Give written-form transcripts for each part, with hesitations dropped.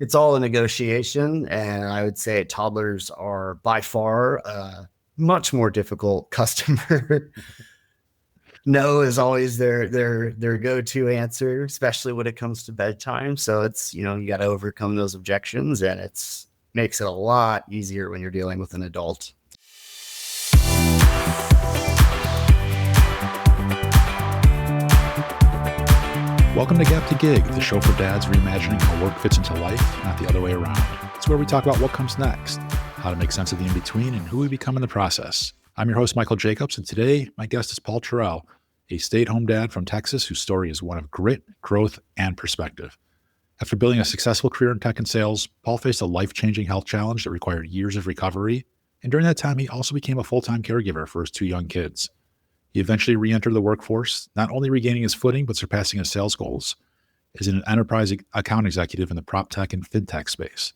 It's all a negotiation, and I would say toddlers are by far a much more difficult customer. No is always their go-to answer, especially when it comes to bedtime. So it's, you got to overcome those objections, and it's makes it a lot easier when you're dealing with an adult. Welcome to Gap to Gig, the show for dads reimagining how work fits into life, not the other way around. It's where we talk about what comes next, how to make sense of the in-between, and who we become in the process. I'm your host, Michael Jacobs, and today my guest is Paul Terrell, a stay-at-home dad from Texas whose story is one of grit, growth, and perspective. After building a successful career in tech and sales, Paul faced a life-changing health challenge that required years of recovery, and during that time, he also became a full-time caregiver for his two young kids. He eventually re-entered the workforce, not only regaining his footing, but surpassing his sales goals as an enterprise account executive in the PropTech and FinTech space.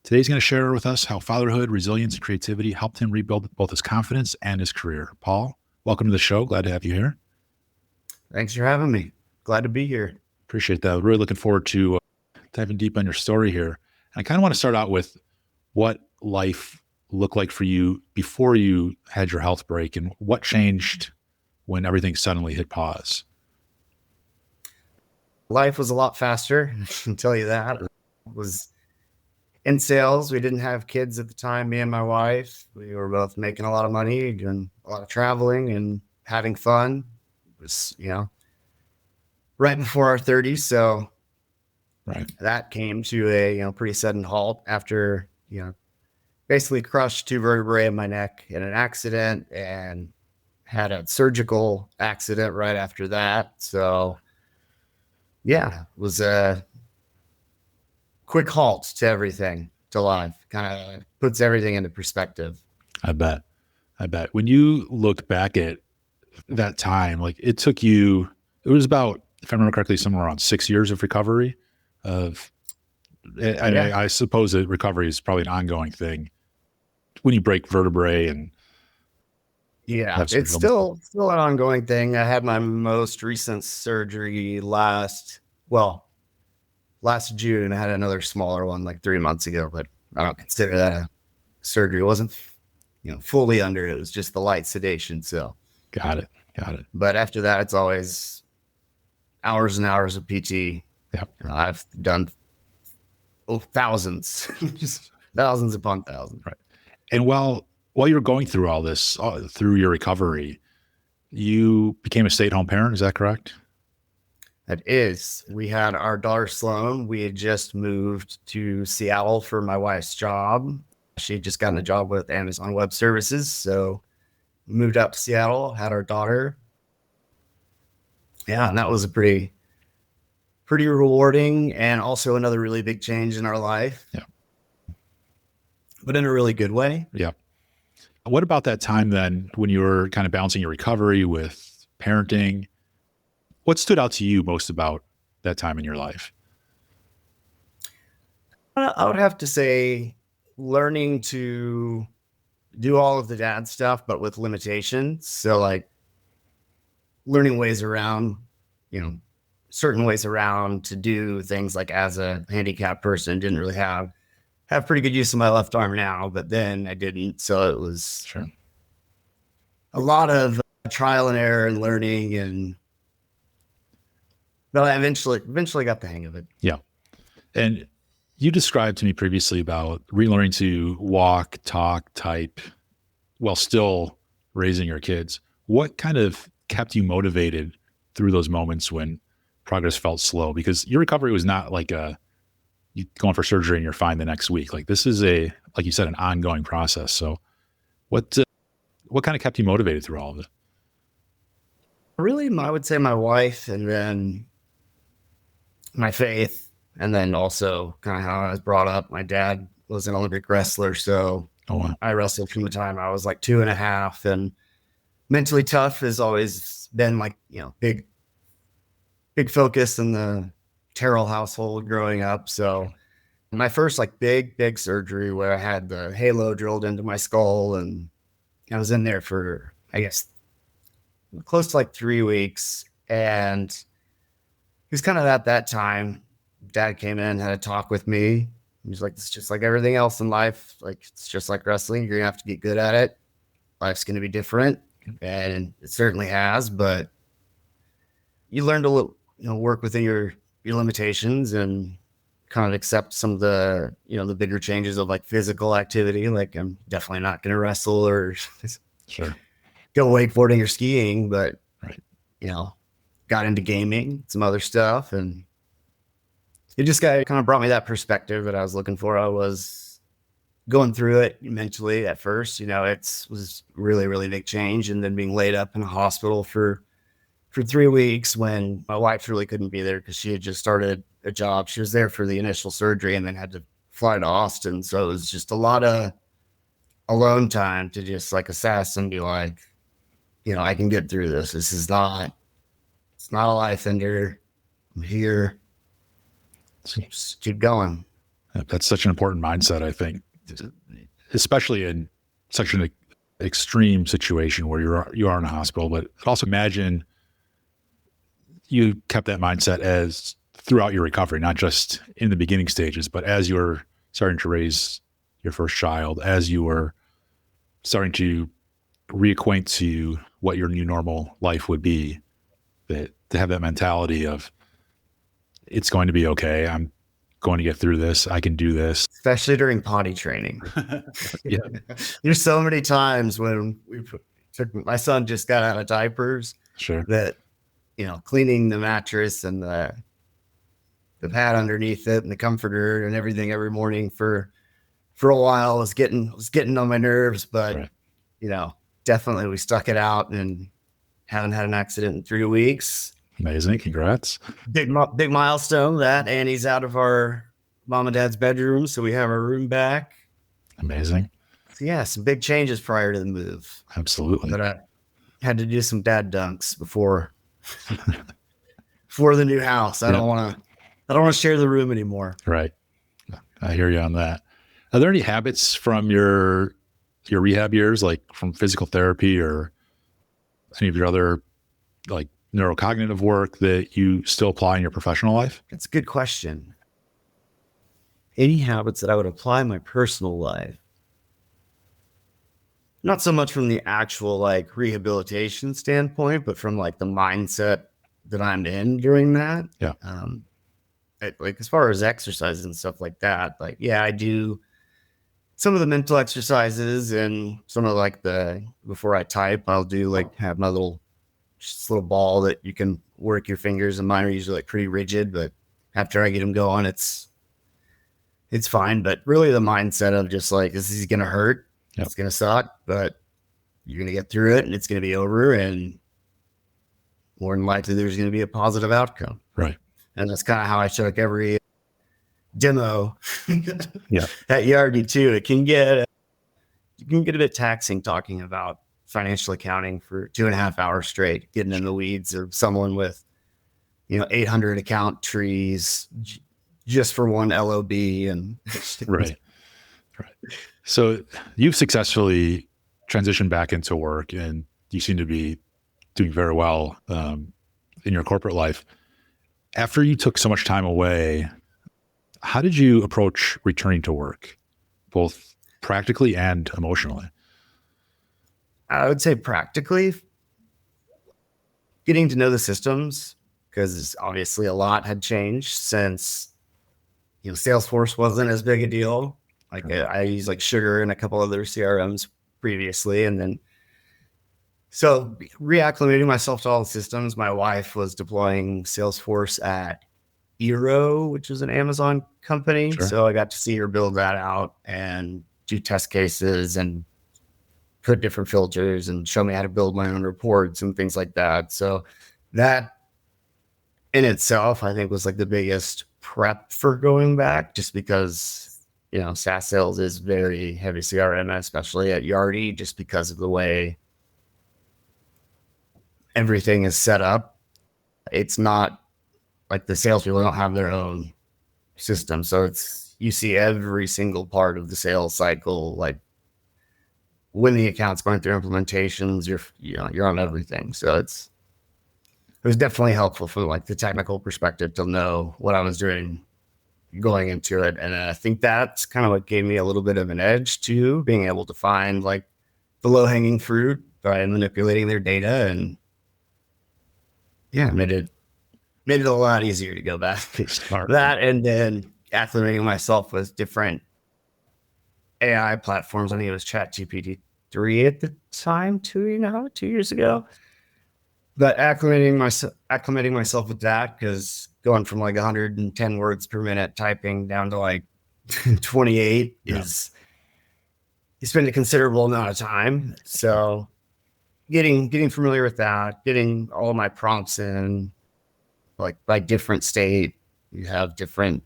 Today, he's going to share with us how fatherhood, resilience, and creativity helped him rebuild both his confidence and his career. Paul, welcome to the show. Glad to have you here. Thanks for having me. Glad to be here. Appreciate that. Really looking forward to diving deep on your story here. And I kind of want to start out with what life looked like for you before you had your health break, and what changed when everything suddenly hit pause? Life was a lot faster, I can tell you that. It was in sales. We didn't have kids at the time, me and my wife. We were both making a lot of money, doing a lot of traveling and having fun. It was, right before our 30s. So Right. that came to a, pretty sudden halt after, basically crushed two vertebrae in my neck in an accident and had a surgical accident right after that. So yeah, it was a quick halt to everything, to life. Kind of puts everything into perspective. I bet. When you look back at that time, like it was about, if I remember correctly, somewhere around 6 years of recovery I suppose that recovery is probably an ongoing thing when you break vertebrae and it's still an ongoing thing. I had my most recent surgery last June. I had another smaller one like 3 months ago, but I don't consider that a surgery. It wasn't, fully under. It was just the light sedation. So got it. But after that, it's always hours and hours of PT. Yeah. I've done thousands, just thousands upon thousands. Right. And while you're going through all this, through your recovery, you became a stay-at-home parent. Is that correct? That is. We had our daughter Sloan. We had just moved to Seattle for my wife's job. She had just gotten a job with Amazon Web Services. So we moved out to Seattle, had our daughter. Yeah, and that was a pretty rewarding and also another really big change in our life. Yeah. But in a really good way. Yeah. What about that time then when you were kind of balancing your recovery with parenting? What stood out to you most about that time in your life? I would have to say learning to do all of the dad stuff, but with limitations. So like learning ways around, certain ways around to do things, like as a handicapped person, didn't really have pretty good use of my left arm now, but then I didn't. So it was a lot of trial and error and learning, but I eventually got the hang of it. Yeah. And you described to me previously about relearning to walk, talk, type while still raising your kids. What kind of kept you motivated through those moments when progress felt slow? Because your recovery was not like you going for surgery and you're fine the next week. Like this is like you said, an ongoing process. So what kind of kept you motivated through all of it? Really, I would say my wife, and then my faith, and then also kind of how I was brought up. My dad was an Olympic wrestler. So wow. I wrestled from the time I was like 2.5, and mentally tough has always been like, big focus in the Terrell household growing up. So my first like big surgery where I had the halo drilled into my skull, and I was in there for, I guess, close to like 3 weeks. And it was kind of at that time Dad came in, had a talk with me. He's like, it's just like everything else in life. Like, it's just like wrestling. You're going to have to get good at it. Life's going to be different. And it certainly has, but you learn to, work within your limitations and kind of accept some of the, the bigger changes of like physical activity. Like, I'm definitely not going to wrestle or Sure. go wakeboarding or skiing, but, Right. Got into gaming, some other stuff. And it just kind of brought me that perspective that I was looking for. I was going through it mentally at first, it was really, really big change. And then being laid up in a hospital for 3 weeks when my wife really couldn't be there because she had just started a job. She was there for the initial surgery and then had to fly to Austin. So it was just a lot of alone time to just like assess and be like, I can get through this. It's not a life ender. I'm here. Just keep going. That's such an important mindset, I think, especially in such an extreme situation where you are in a hospital. But also imagine you kept that mindset as throughout your recovery, not just in the beginning stages, but as you were starting to raise your first child, as you were starting to reacquaint to what your new normal life would be, that to have that mentality of it's going to be okay. I'm going to get through this. I can do this. Especially during potty training. Yeah. There's so many times when my son just got out of diapers. Sure. That, cleaning the mattress and the pad underneath it and the comforter and everything every morning for a while was getting on my nerves, but right. Definitely we stuck it out and haven't had an accident in 3 weeks. Amazing. Congrats. Big milestone that Annie's out of our mom and dad's bedroom. So we have our room back. Amazing. So yeah, some big changes prior to the move. Absolutely. But I had to do some dad dunks before the new house. I don't want to share the room anymore. Right. I hear you on that. Are there any habits from your rehab years, like from physical therapy or any of your other like neurocognitive work that you still apply in your professional life? That's a good question. Any habits that I would apply in my personal life? Not so much from the actual like rehabilitation standpoint, but from like the mindset that I'm in during that. Yeah. Like as far as exercises and stuff like that, like, yeah, I do some of the mental exercises and some of like before I type, I'll do like have my little ball that you can work your fingers, and mine are usually like pretty rigid, but after I get them going, it's fine. But really the mindset of just like, this is going to hurt. Yep. It's going to suck, but you're going to get through it and it's going to be over. And more than likely there's going to be a positive outcome. Right. And that's kind of how I took every demo yeah. at Yardney too. You can get a bit taxing talking about financial accounting for 2.5 hours straight, getting in the weeds of someone with, 800 account trees just for one LOB and right. So you've successfully transitioned back into work and you seem to be doing very well in your corporate life. After you took so much time away, how did you approach returning to work, both practically and emotionally? I would say practically getting to know the systems, because obviously a lot had changed since, Salesforce wasn't as big a deal. Like I used like Sugar and a couple other CRMs previously. And then, so reacclimating myself to all the systems. My wife was deploying Salesforce at Eero, which is an Amazon company. Sure. So I got to see her build that out and do test cases and put different filters and show me how to build my own reports and things like that. So that in itself, I think was like the biggest prep for going back, just because, SaaS sales is very heavy CRM, especially at Yardi, just because of the way everything is set up. It's not like the salespeople don't have their own system. So you see every single part of the sales cycle, like when the account's going through implementations, you're on everything. So it was definitely helpful from like the technical perspective to know what I was doing going into it. And I think that's kind of what gave me a little bit of an edge too, being able to find like the low hanging fruit by manipulating their data. And yeah, made it a lot easier to go back. Smart. That, and then acclimating myself with different AI platforms. I think it was ChatGPT 3 at the time, 2 years ago. But acclimating myself with that, because going from like 110 words per minute typing down to like 28 is, you spend a considerable amount of time. So getting familiar with that, getting all my prompts in, like by different state, you have different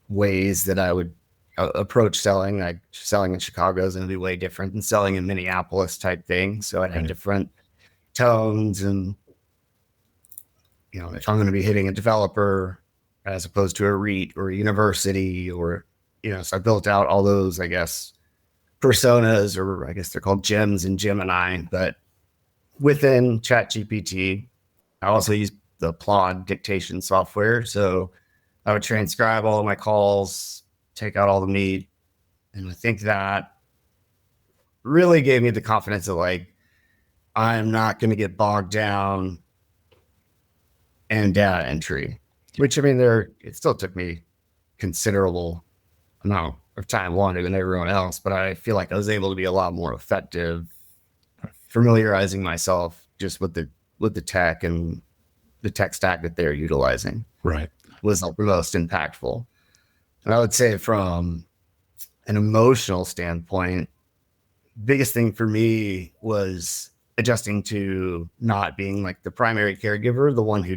ways that I would approach selling. Like selling in Chicago is going to be way different than selling in Minneapolis type thing. So I'd have different tones, and if I'm going to be hitting a developer as opposed to a REIT or a university, or so I built out all those, I guess, personas, or I guess they're called gems in Gemini. But within ChatGPT, I also use the Plod dictation software. So I would transcribe all of my calls, take out all the meat. And I think that really gave me the confidence of like, I'm not going to get bogged down in data entry, which, I mean, it still took me considerable amount of time longer than everyone else, but I feel like I was able to be a lot more effective familiarizing myself just with the tech and the tech stack that they're utilizing. Right. Was the most impactful. And I would say from an emotional standpoint, biggest thing for me was adjusting to not being like the primary caregiver, the one who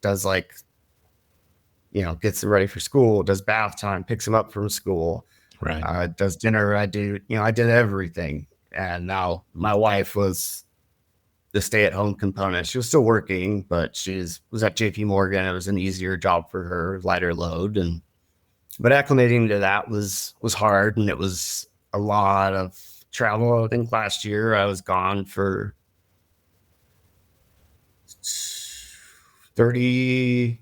does like, gets them ready for school, does bath time, picks them up from school, right, does dinner. I did everything. And now my wife was the stay-at-home component. She was still working, but was at JP Morgan. It was an easier job for her, lighter load. But acclimating to that was hard, and it was a lot of travel. I think last year I was gone for 30, it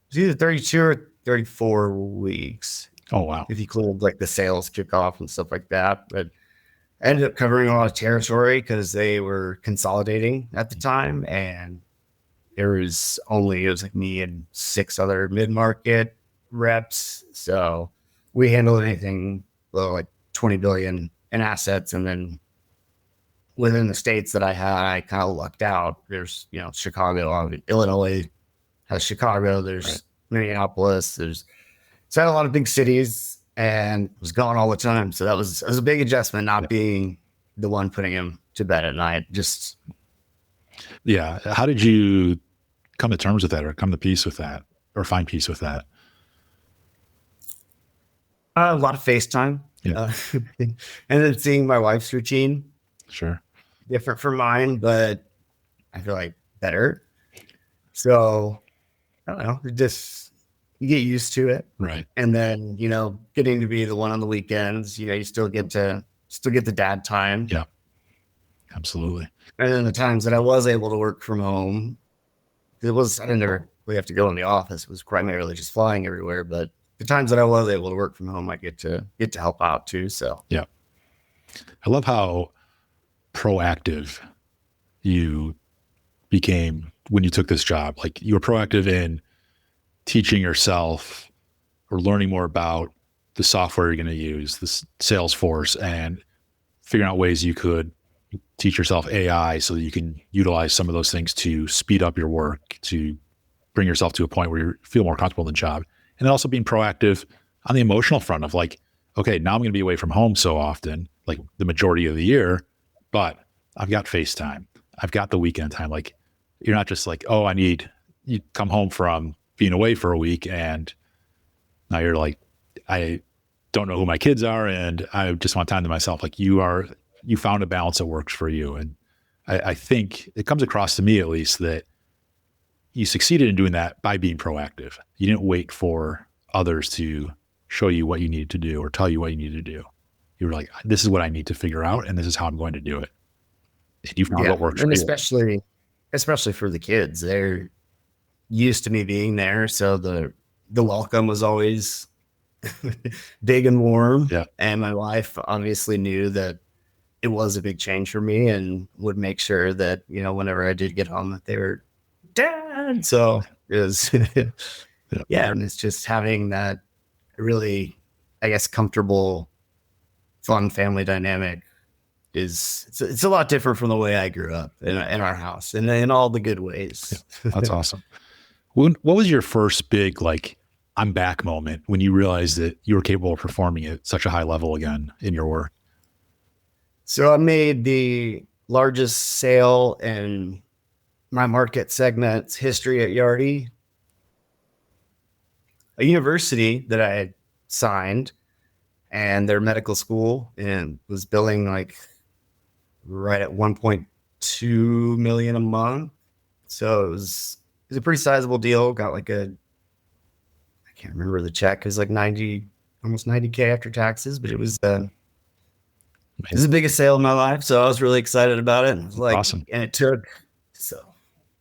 was either 32 or 34 weeks. Oh, wow. If you include like the sales kickoff and stuff like that. But I ended up covering a lot of territory because they were consolidating at the time, and it was like me and 6 other mid-market reps. So we handled anything below like 20 billion in assets. And then within the states that I had, I kind of lucked out. There's, Chicago, Illinois has Chicago, there's Minneapolis, so I had a lot of big cities and was gone all the time. So it was a big adjustment, not being the one putting him to bed at night. How did you come to terms with that, or come to peace with that, or find peace with that? A lot of FaceTime. And then seeing my wife's routine. Sure. Different from mine, but I feel like better. So I don't know, you get used to it. Right. And then, getting to be the one on the weekends, you still get the dad time. Yeah, absolutely. And then the times that I was able to work from home, I didn't never really have to go in the office. It was primarily just flying everywhere. But the times that I was able to work from home, I get to help out too. So yeah, I love how proactive you became when you took this job. Like, you were proactive in teaching yourself or learning more about the software you're going to use, this Salesforce, and figuring out ways you could teach yourself AI so that you can utilize some of those things to speed up your work, to bring yourself to a point where you feel more comfortable in the job. And then also being proactive on the emotional front of like, okay, now I'm going to be away from home so often, like the majority of the year, but I've got FaceTime. I've got the weekend time. Like, you're not just like, oh, you come home from being away for a week and now you're like, I don't know who my kids are and I just want time to myself. Like, you found a balance that works for you. And I think it comes across to me, at least, that you succeeded in doing that by being proactive. You didn't wait for others to show you what you needed to do or tell you what you needed to do. You were like, this is what I need to figure out, and this is how I'm going to do it. And you found what works for you. Especially for the kids. They're used to me being there. So the the welcome was always big and warm. Yeah. And my wife obviously knew that it was a big change for me and would make sure that, whenever I did get home, that they were dad. So it was, yeah. And it's just having that really, I guess, comfortable, fun family dynamic it's a lot different from the way I grew up in our house and in all the good ways. Yeah, that's awesome. What was your first big, like, I'm back moment when you realized that you were capable of performing at such a high level again in your work? So I made the largest sale in my market segment's history at Yardi, a university that I had signed, and their medical school, and was billing like right at 1.2 million a month. So it was a pretty sizable deal. Got like I can't remember the check. It was like almost 90K after taxes, but it was the biggest sale of my life. So I was really excited about it. And it was like, awesome. And it took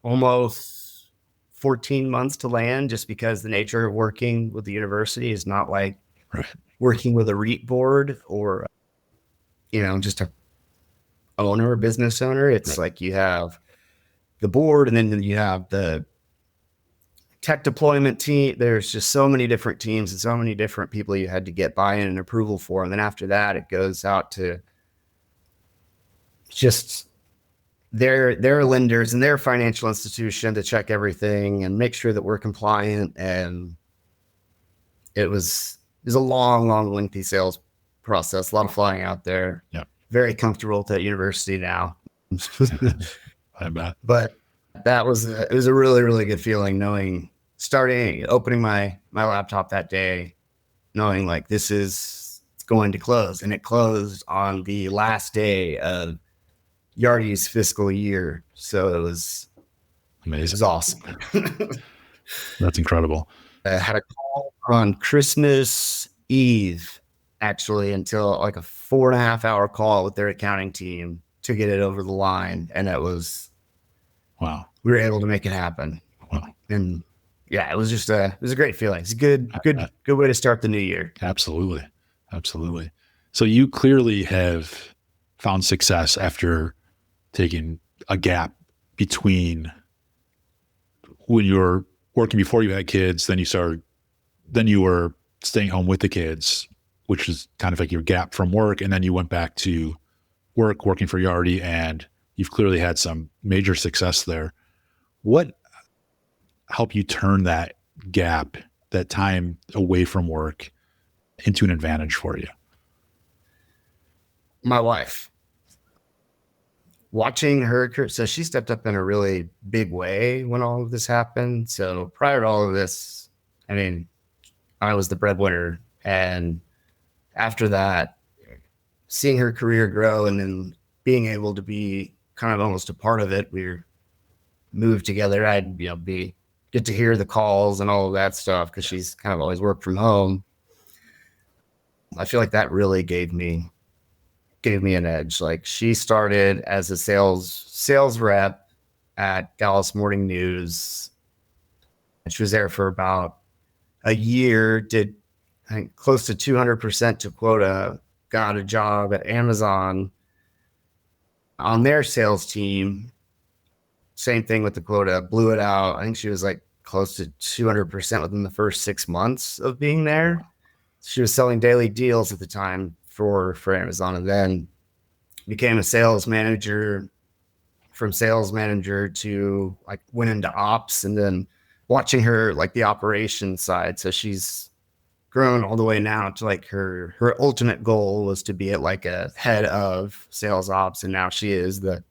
almost 14 months to land, just because the nature of working with the university is not like working with a REIT board or, just a owner or business owner. It's like you have the board and then you have the tech deployment team. There's just so many different teams and so many different people you had to get buy-in and approval for. And then after that, it goes out to just their lenders and their financial institution to check everything and make sure that we're compliant. And it was a long, lengthy sales process, a lot of flying out there. Yeah. Very comfortable at that university now. I bet. But it was a really, really good feeling opening my laptop that day, knowing like it's going to close. And it closed on the last day of Yardi's fiscal year. So it was amazing. It was awesome. That's incredible. I had a call on Christmas Eve, actually, until like a 4.5-hour call with their accounting team to get it over the line. And it was, wow. We were able to make it happen. Wow. And yeah, it was a great feeling. It's a good way to start the new year. Absolutely. So you clearly have found success after taking a gap between when you were working before you had kids, then you were staying home with the kids, which is kind of like your gap from work. And then you went back to working for Yardi, and you've clearly had some major success there. What helped you turn that gap, that time away from work, into an advantage for you? My wife. Watching her, so she stepped up in a really big way when all of this happened. So prior to all of this, I mean, I was the breadwinner. And after that, seeing her career grow and then being able to be kind of almost a part of it, we moved together. I'd get to hear the calls and all of that stuff because she's kind of always worked from home. I feel like that really gave me an edge. Like, she started as a sales rep at Dallas Morning News. And she was there for about a year, did I think close to 200% to quota, got a job at Amazon on their sales team. Same thing with the quota, blew it out. I think she was like close to 200% within the first 6 months of being there. She was selling daily deals at the time for Amazon, and then became a sales manager. From sales manager to like went into ops, and then watching her like the operations side. So she's grown all the way now to like her ultimate goal was to be at like a head of sales ops, and now she is the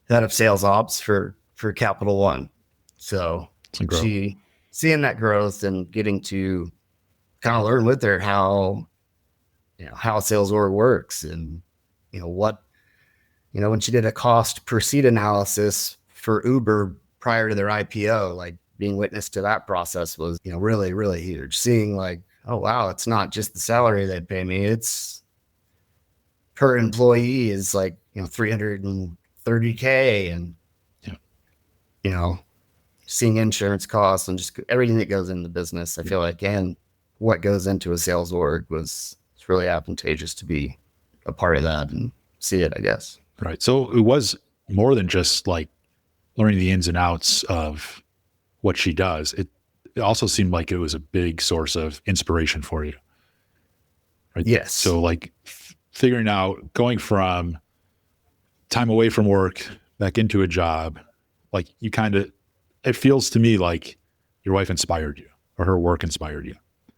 head of sales ops for Capital One. So she seeing that growth and getting to kind of learn with her how sales org works, and when she did a cost per seat analysis for Uber prior to their IPO, like being witness to that process was, really, really huge. Seeing like, oh wow, it's not just the salary they pay me, it's per employee is like, $330K, and seeing insurance costs and just everything that goes into business, I feel like, and what goes into a sales org it's really advantageous to be a part of that and see it, I guess. Right. So it was more than just like learning the ins and outs of what she does. It also seemed like it was a big source of inspiration for you. Right. Yes. So like figuring out going from time away from work back into a job, like you kind of, it feels to me like your wife inspired you or her work inspired you.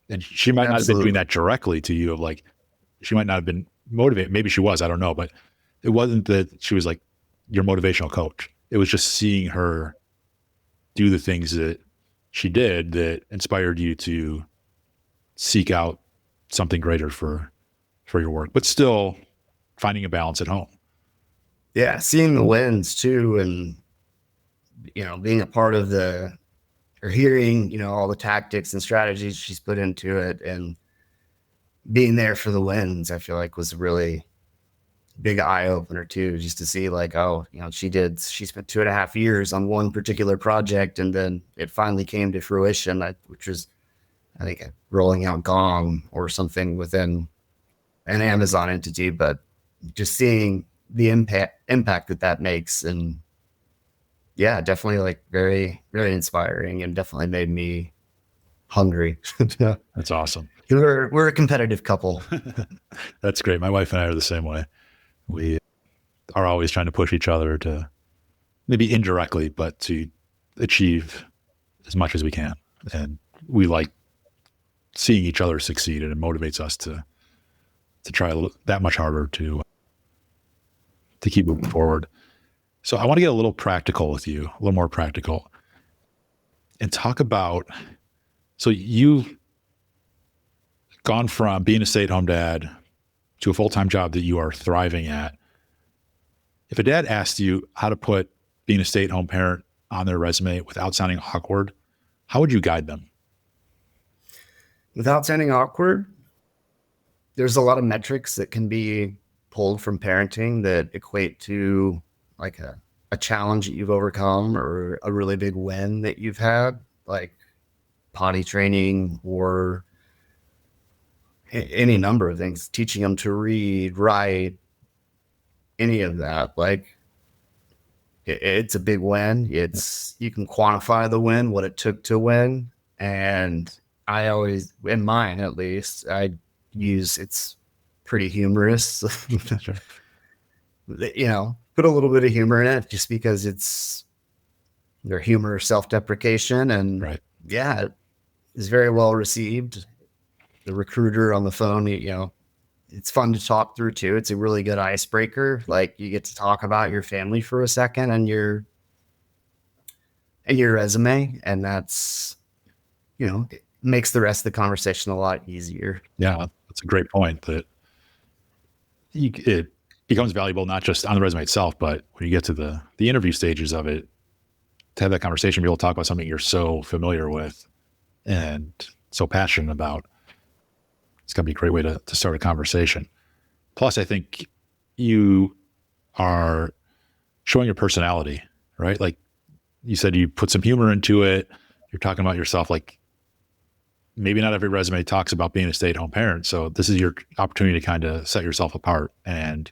And she might not have been doing that directly to you, of like, she might not have been motivated. Maybe she was, I don't know, but it wasn't that she was like your motivational coach. It was just seeing her do the things that she did that inspired you to seek out something greater for your work, but still finding a balance at home. Yeah. Seeing the wins too. And, being a part of or hearing, all the tactics and strategies she's put into it and being there for the wins, I feel like was a really big eye opener too, just to see like, oh, she spent 2.5 years on one particular project and then it finally came to fruition, which was, I think, rolling out Gong or something within an Amazon entity, but just seeing the impact that makes. And yeah, definitely like very, very inspiring and definitely made me hungry. That's awesome. We're a competitive couple. That's great. My wife and I are the same way. We are always trying to push each other to, maybe indirectly, but to achieve as much as we can. And we like seeing each other succeed, and it motivates us to try that much harder to keep moving forward. So I want to get a little practical with you, a little more practical, and talk about, so you've gone from being a stay-at-home dad to a full-time job that you are thriving at. If a dad asked you how to put being a stay-at-home parent on their resume without sounding awkward, how would you guide them? Without sounding awkward, there's a lot of metrics that can be pulled from parenting that equate to like a challenge that you've overcome or a really big win that you've had, like potty training or any number of things, teaching them to read, write, any of that. Like it's a big win. You can quantify the win, what it took to win. And I always, in mine at least, it's pretty humorous. Sure. Put a little bit of humor in it just because their humor, self-deprecation, and right. Yeah, it's very well received. The recruiter on the phone, it's fun to talk through too. It's a really good icebreaker. Like you get to talk about your family for a second and your resume, and that's, it makes the rest of the conversation a lot easier. Yeah, that's a great point. That it becomes valuable not just on the resume itself, but when you get to the interview stages of it, to have that conversation, be able to talk about something you're so familiar with and so passionate about. It's going to be a great way to start a conversation. Plus, I think you are showing your personality, right? Like you said, you put some humor into it. You're talking about yourself. Like maybe not every resume talks about being a stay-at-home parent. So this is your opportunity to kind of set yourself apart. And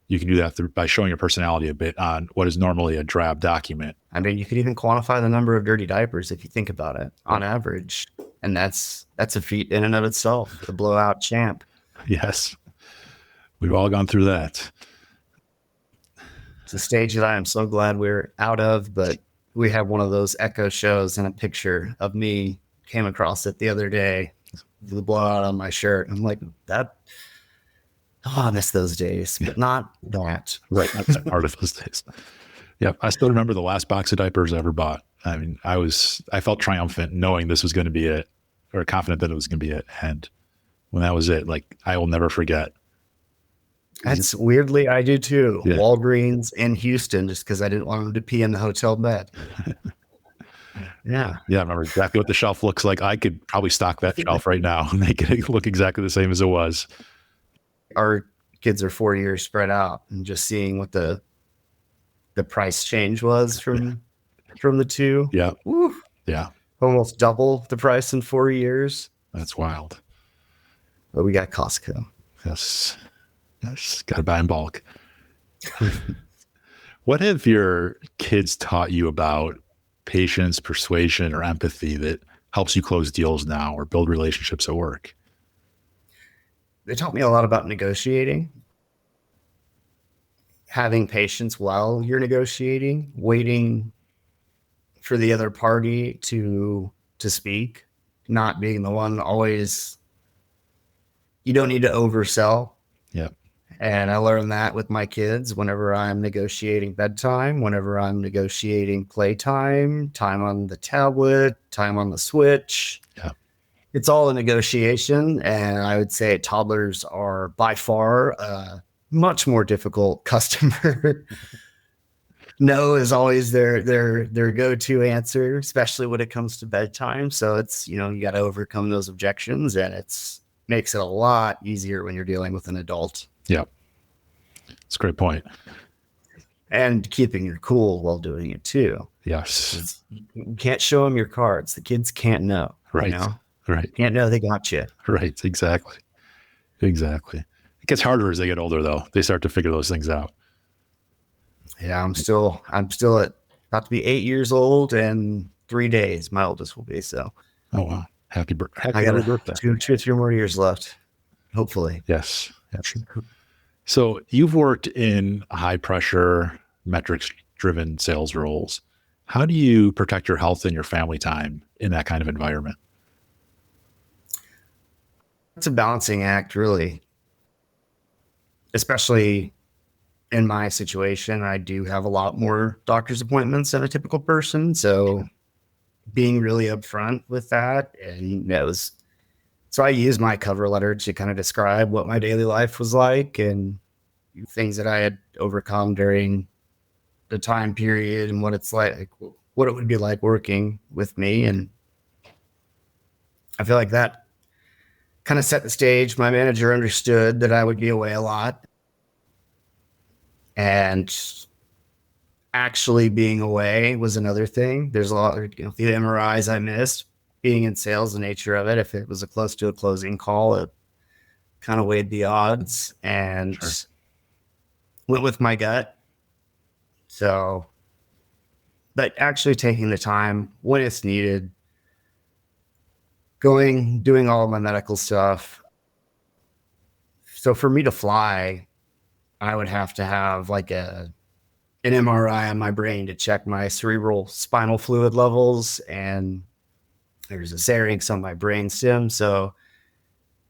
you can do that by showing your personality a bit on what is normally a drab document. I mean, you could even quantify the number of dirty diapers if you think about it on average. And that's a feat in and of itself, the blowout champ. Yes. We've all gone through that. It's a stage that I am so glad we're out of, but we have one of those echo shows and a picture of me came across it the other day, the blowout on my shirt. I'm like, I miss those days, but not that. Right. That's part of those days. Yeah. I still remember the last box of diapers I ever bought. I mean, I felt triumphant knowing this was going to be it, or confident that it was going to be it. And when that was it, like, I will never forget. That's weirdly, I do too. Yeah. Walgreens in Houston, just because I didn't want him to pee in the hotel bed. Yeah. Yeah. I remember exactly what the shelf looks like. I could probably stock that shelf right now and make it look exactly the same as it was. Our kids are 4 years spread out, and just seeing what the price change was from from the two. Yeah. Woo. Yeah. Almost double the price in 4 years. That's wild. But we got Costco. Yes. Got to buy in bulk. What have your kids taught you about patience, persuasion, or empathy that helps you close deals now or build relationships at work? They taught me a lot about negotiating, having patience while you're negotiating, waiting for the other party to speak, not being the one always. You don't need to oversell. Yeah. And I learned that with my kids whenever I'm negotiating bedtime, whenever I'm negotiating playtime, time on the tablet, time on the Switch. Yeah. It's all a negotiation. And I would say toddlers are by far a much more difficult customer. No is always their go-to answer, especially when it comes to bedtime. So it's, you got to overcome those objections, and makes it a lot easier when you're dealing with an adult. Yeah. That's a great point. And keeping your cool while doing it too. Yes. You can't show them your cards. The kids can't know. Right. Right. Can't know they got you. Right. Exactly. It gets harder as they get older, though. They start to figure those things out. Yeah, I'm still at about to be 8 years old in 3 days. My oldest will be. So. Oh wow! Happy birthday! I got 2 or 3 more years left, hopefully. Yes. So you've worked in high pressure, metrics driven sales roles. How do you protect your health and your family time in that kind of environment? It's a balancing act, really. Especially in my situation, I do have a lot more doctor's appointments than a typical person. So being really upfront with that, and so I use my cover letter to kind of describe what my daily life was like and things that I had overcome during the time period and what it's like, what it would be like working with me. And I feel like that kind of set the stage. My manager understood that I would be away a lot, and actually being away was another thing. There's a lot of, the MRIs I missed. Being in sales, the nature of it, if it was close to a closing call, it kind of weighed the odds and went with my gut. So, but actually taking the time when it's needed, doing all of my medical stuff. So for me to fly, I would have to have like an MRI on my brain to check my cerebral spinal fluid levels, and there's a syrinx on my brain stem. So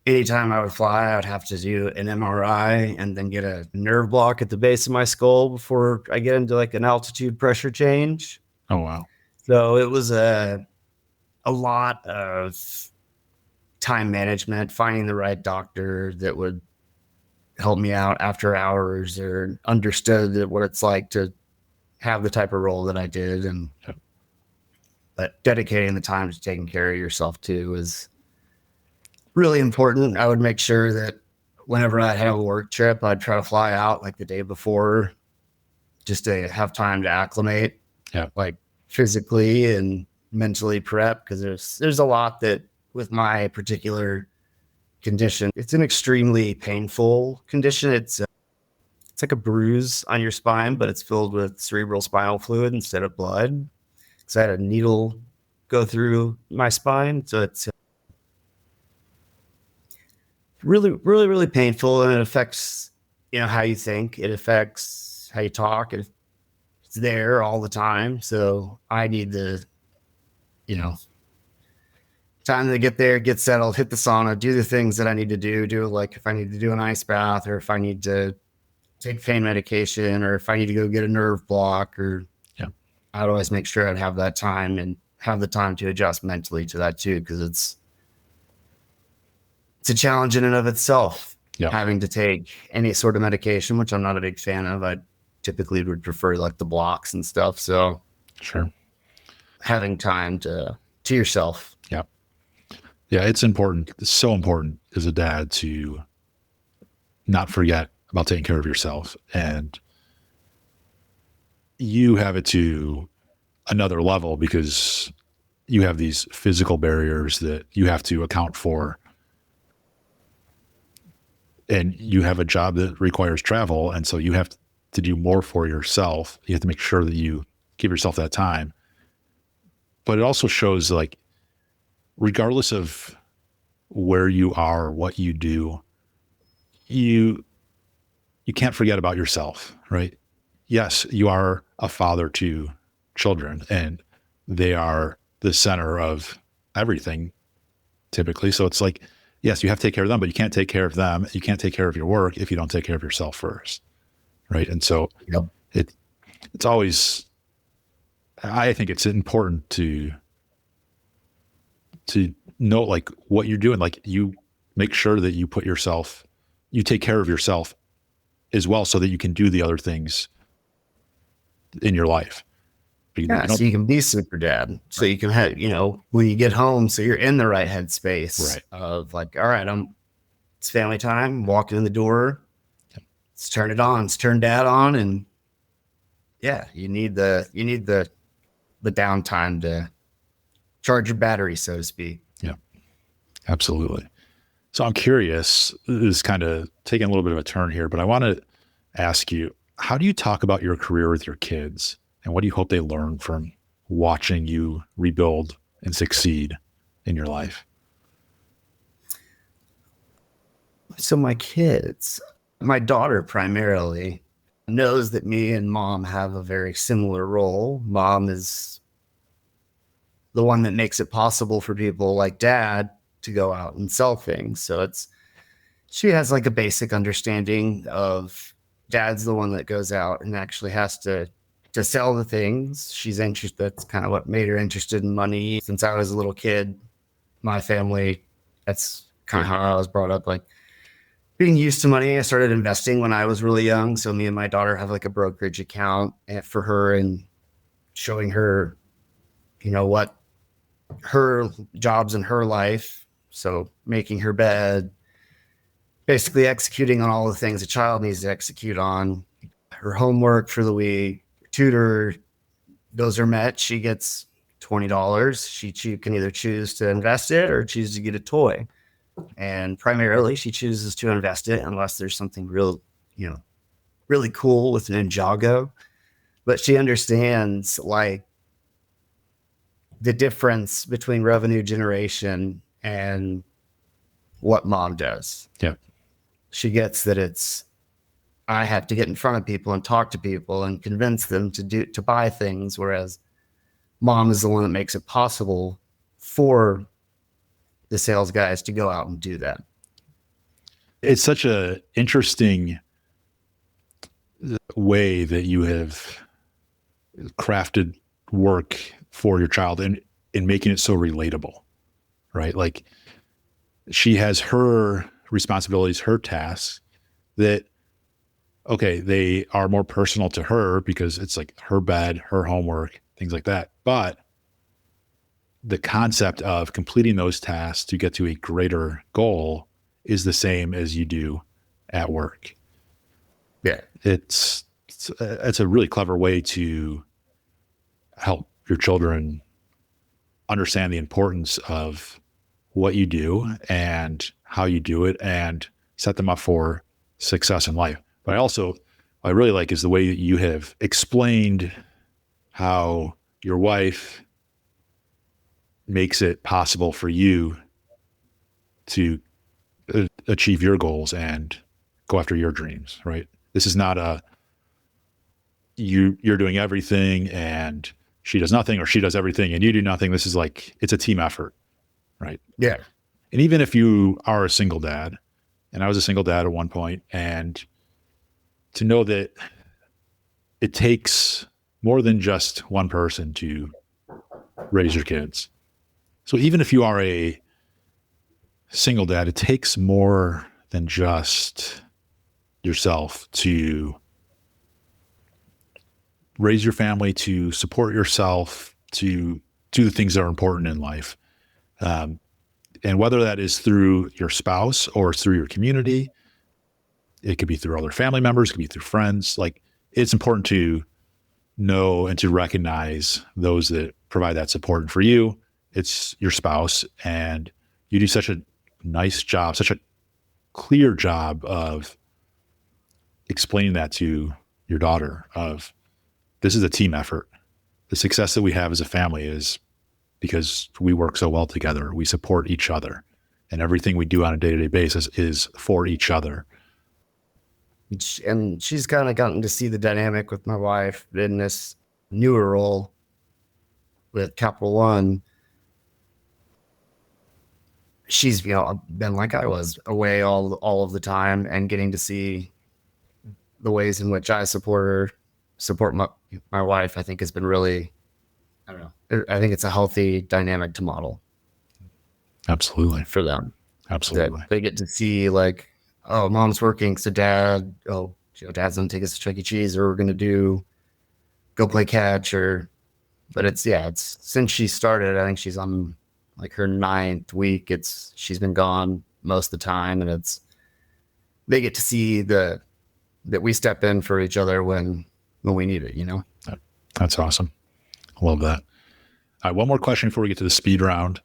anytime I would fly, I would have to do an MRI and then get a nerve block at the base of my skull before I get into like an altitude pressure change. Oh, wow. So it was a lot of time management, finding the right doctor that would help me out after hours or understood what it's like to have the type of role that I did. And but dedicating the time to taking care of yourself too is really important. I would make sure that whenever I have a work trip, I'd try to fly out like the day before just to have time to acclimate, like physically and mentally prep, because there's a lot that with my particular condition, it's an extremely painful condition. It's like a bruise on your spine, but it's filled with cerebral spinal fluid instead of blood. So I had a needle go through my spine. So it's really, really, really painful, and it affects, how you think. It affects how you talk. It's there all the time. So I need the, time to get there, get settled, hit the sauna, do the things that I need to do like if I need to do an ice bath, or if I need to take pain medication, or if I need to go get a nerve block, or I'd always make sure I'd have that time and have the time to adjust mentally to that too, because it's a challenge in and of itself. Having to take any sort of medication, which I'm not a big fan of. I typically would prefer like the blocks and stuff. So having time to yourself. Yeah, it's important. It's so important as a dad to not forget about taking care of yourself. And you have it to another level because you have these physical barriers that you have to account for. And you have a job that requires travel. And so you have to do more for yourself. You have to make sure that you give yourself that time. But it also shows, like, regardless of where you are, what you do, you can't forget about yourself, right? Yes, you are a father to children and they are the center of everything typically. So it's like, yes, you have to take care of them, but you can't take care of them. You can't take care of your work if you don't take care of yourself first. Right. And so Yep. it's always, I think it's important to know like what you're doing. Like, you make sure that you take care of yourself as well so that you can do the other things in your life. Yeah, so you can be super dad. So you can have, when you get home, so you're in the right headspace Right. of like, all right, it's family time, walking in the door. Let's turn it on. Let's turn dad on. And yeah, you need the downtime to charge your battery, so to speak. Yeah, absolutely. So I'm curious, this is kind of taking a little bit of a turn here, but I want to ask you, how do you talk about your career with your kids? And what do you hope they learn from watching you rebuild and succeed in your life? So my kids, my daughter primarily, knows that me and mom have a very similar role. Mom is the one that makes it possible for people like dad to go out and sell things. So she has like a basic understanding of dad's the one that goes out and actually has to sell the things. She's interested. That's kind of what made her interested in money. Since I was a little kid, my family, that's kind of how I was brought up, like being used to money. I started investing when I was really young. So me and my daughter have like a brokerage account for her and showing her, what her jobs in her life. So making her bed, basically executing on all the things a child needs to execute on. Her homework for the week, tutor, those are met. She gets $20. She can either choose to invest it or choose to get a toy. And primarily she chooses to invest it unless there's something real, really cool with an Ninjago. But she understands like the difference between revenue generation and what mom does. Yeah. She gets that I have to get in front of people and talk to people and convince them to buy things, whereas mom is the one that makes it possible for the sales guys to go out and do that. It's such a interesting way that you have crafted work for your child and in making it so relatable, right? Like, she has her responsibilities, her tasks that, okay, they are more personal to her because it's like her bed, her homework, things like that. But the concept of completing those tasks to get to a greater goal is the same as you do at work. Yeah. It's a really clever way to help your children understand the importance of what you do and how you do it and set them up for success in life. But what I really like is the way that you have explained how your wife makes it possible for you to achieve your goals and go after your dreams, right? This is not you're doing everything and she does nothing, or she does everything and you do nothing. This is like, it's a team effort, right? Yeah. And even if you are a single dad, and I was a single dad at one point, and to know that it takes more than just one person to raise your kids. So even if you are a single dad, it takes more than just yourself to raise your family, to support yourself, to do the things that are important in life. And whether that is through your spouse or through your community, it could be through other family members, it could be through friends. Like, it's important to know and to recognize those that provide that support. And for you, it's your spouse, and you do such a nice job, such a clear job of explaining that to your daughter of this is a team effort. The success that we have as a family is because we work so well together. We support each other, and everything we do on a day-to-day basis is for each other. And she's kind of gotten to see the dynamic with my wife in this newer role with Capital One. She's, been like I was, away all of the time, and getting to see the ways in which I support my wife, I think has been really, I don't know. I think it's a healthy dynamic to model. Absolutely. For them. Absolutely. That they get to see like, oh, mom's working, so dad's gonna take us to Chuck E. Cheese, or we're gonna go play catch, but it's since she started, I think she's on like her 9th week. She's been gone most of the time, and they get to see that we step in for each other when we need it, That's awesome. I love that. All right, one more question before we get to the speed round.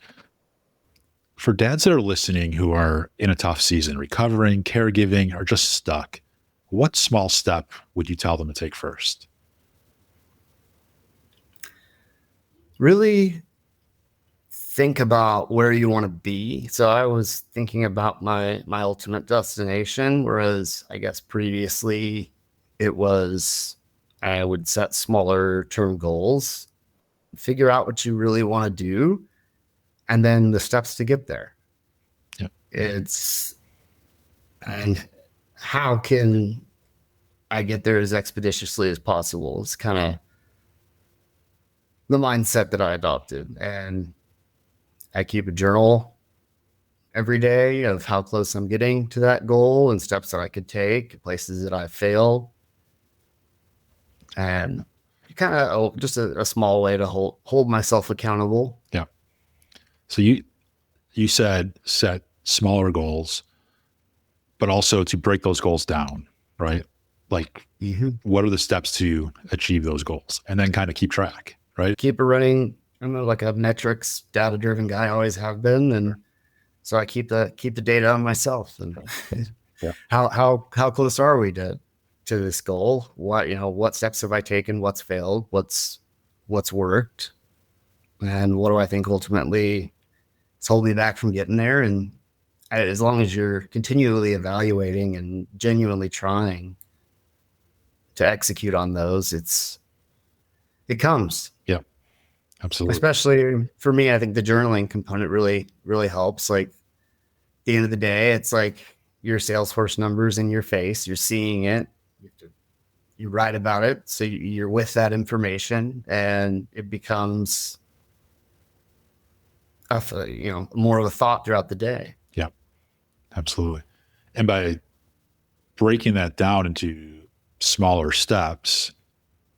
For dads that are listening who are in a tough season, recovering, caregiving, or just stuck, what small step would you tell them to take first? Really think about where you want to be. So I was thinking about my ultimate destination, whereas I guess previously it was I would set smaller term goals, figure out what you really want to do, and then the steps to get there. Yep. And how can I get there as expeditiously as possible? It's kind of the mindset that I adopted. And I keep a journal every day of how close I'm getting to that goal and steps that I could take, places that I failed. And kind of just a small way to hold myself accountable. Yeah. So you said set smaller goals, but also to break those goals down, right? Like, what are the steps to achieve those goals? And then kind of keep track, right? Keep it running. I'm like a metrics, data-driven guy. I always have been, and so I keep the data on myself. And how close are we to this goal? What steps have I taken? What's failed? What's worked? And what do I think ultimately is holding me back from getting there? And as long as you're continually evaluating and genuinely trying to execute on those, it comes. Yeah, absolutely. Especially for me, I think the journaling component really, really helps. Like at the end of the day, it's like your Salesforce numbers in your face. You're seeing it. You write about it. So you're with that information, and it becomes more of a thought throughout the day. Yeah, absolutely. And by breaking that down into smaller steps,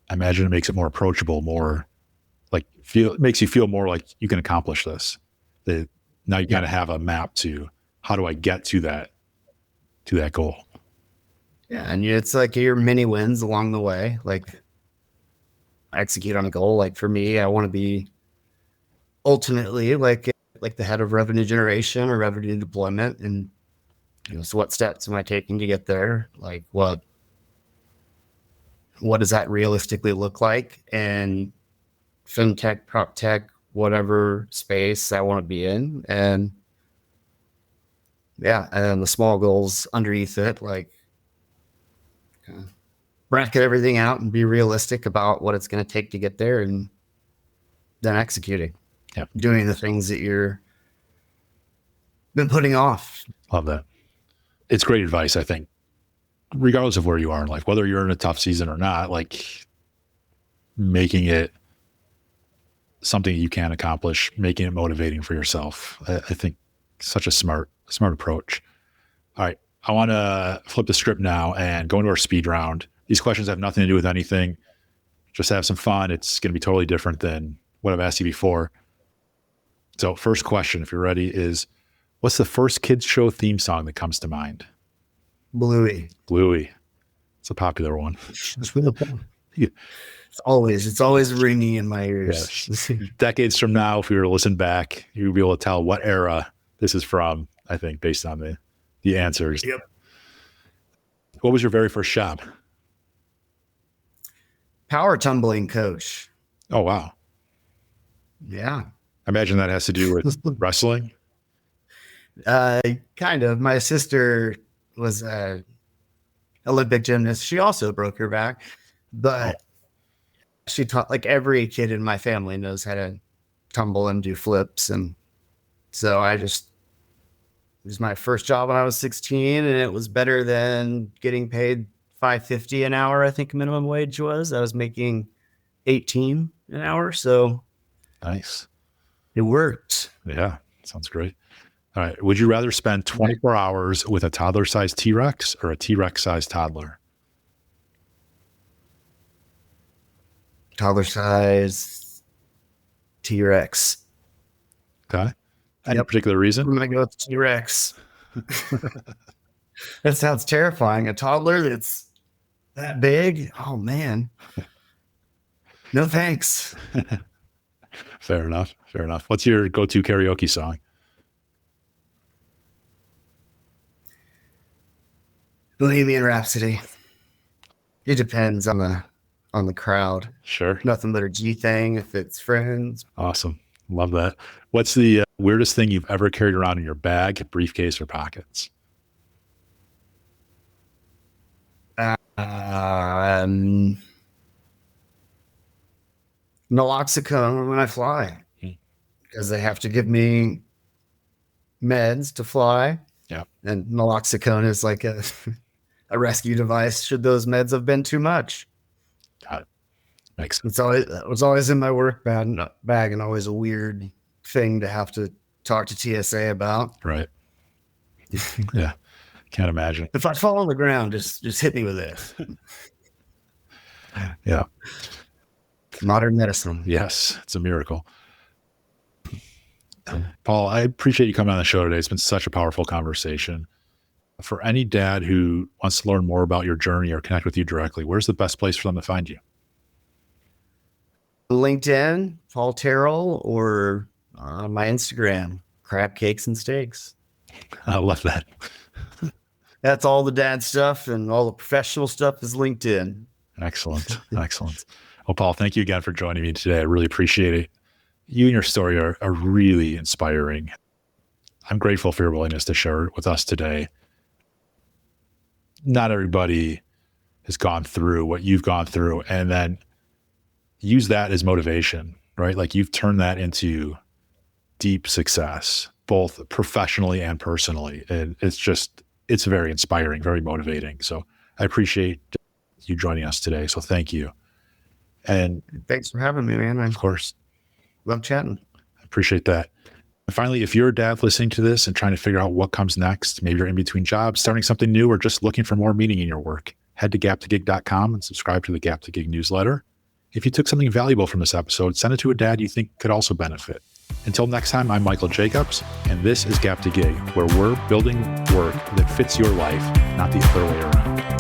I imagine it makes it more approachable, more like makes you feel more like you can accomplish this. Now you got to have a map to how do I get to that goal. Yeah. And it's like your mini wins along the way. Like execute on a goal. Like for me, I want to be ultimately like the head of revenue generation or revenue deployment. And so what steps am I taking to get there? Like what does that realistically look like? And FinTech, PropTech, whatever space I want to be in. And and the small goals underneath it, like bracket everything out and be realistic about what it's going to take to get there, and then executing. Yeah. Doing the things that you're been putting off. Love that. It's great advice, I think, regardless of where you are in life, whether you're in a tough season or not, like making it something you can accomplish, making it motivating for yourself. I think such a smart approach. All right. I want to flip the script now and go into our speed round. These questions have nothing to do with anything. Just have some fun. It's going to be totally different than what I've asked you before. So first question, if you're ready, is what's the first kids show theme song that comes to mind? Bluey. Bluey. It's a popular one. It's always ringing in my Yes. ears. Decades from now, if we were to listen back, you'd be able to tell what era this is from, I think, based on the answers. Yep. What was your very first job? Power tumbling coach. Oh, wow. Yeah. I imagine that has to do with wrestling. Kind of. My sister was a Olympic gymnast. She also broke her back, but she taught, like, every kid in my family knows how to tumble and do flips. And so it was my first job when I was 16, and it was better than getting paid $5.50 an hour. I think minimum wage was. I was making 18 an hour. So nice. It worked. Yeah. Sounds great. All right. Would you rather spend 24 hours with a toddler-sized T-Rex or a T-Rex-sized toddler? Toddler size T-Rex. Okay. Any particular reason? I'm going to go with T-Rex. That sounds terrifying. A toddler that's that big? Oh, man. No, thanks. Fair enough. Fair enough. What's your go-to karaoke song? Bohemian Rhapsody. It depends on the crowd. Sure. Nothing but a G thing if it's friends. Awesome. Love that. What's the weirdest thing you've ever carried around in your bag, briefcase, or pockets? Naloxone when I fly, because they have to give me meds to fly. Yeah. And naloxone is like a rescue device should those meds have been too much. Got it. Makes sense. It was always in my work bag and always a weird thing to have to talk to TSA about. Right. Yeah. Can't imagine. If I fall on the ground, just hit me with this. Yeah. Modern medicine. Yes. It's a miracle. Paul, I appreciate you coming on the show today. It's been such a powerful conversation. For any dad who wants to learn more about your journey or connect with you directly, where's the best place for them to find you? LinkedIn, Paul Terrell, or on my Instagram, Crab Cakes and Steaks. I love that. That's all the dad stuff, and all the professional stuff is LinkedIn. Excellent. Excellent. Well, Paul, thank you again for joining me today. I really appreciate it. You and your story are really inspiring. I'm grateful for your willingness to share it with us today. Not everybody has gone through what you've gone through and then use that as motivation, right? Like you've turned that into deep success, both professionally and personally. And it's very inspiring, very motivating. So I appreciate you joining us today. So thank you. And thanks for having me, man. Of course. Love chatting. I appreciate that. And finally, if you're a dad listening to this and trying to figure out what comes next, maybe you're in between jobs, starting something new, or just looking for more meaning in your work, head to gap2gig.com and subscribe to the Gap to Gig newsletter. If you took something valuable from this episode, send it to a dad you think could also benefit. Until next time, I'm Michael Jacobs, and this is Gap to Gig, where we're building work that fits your life, not the other way around.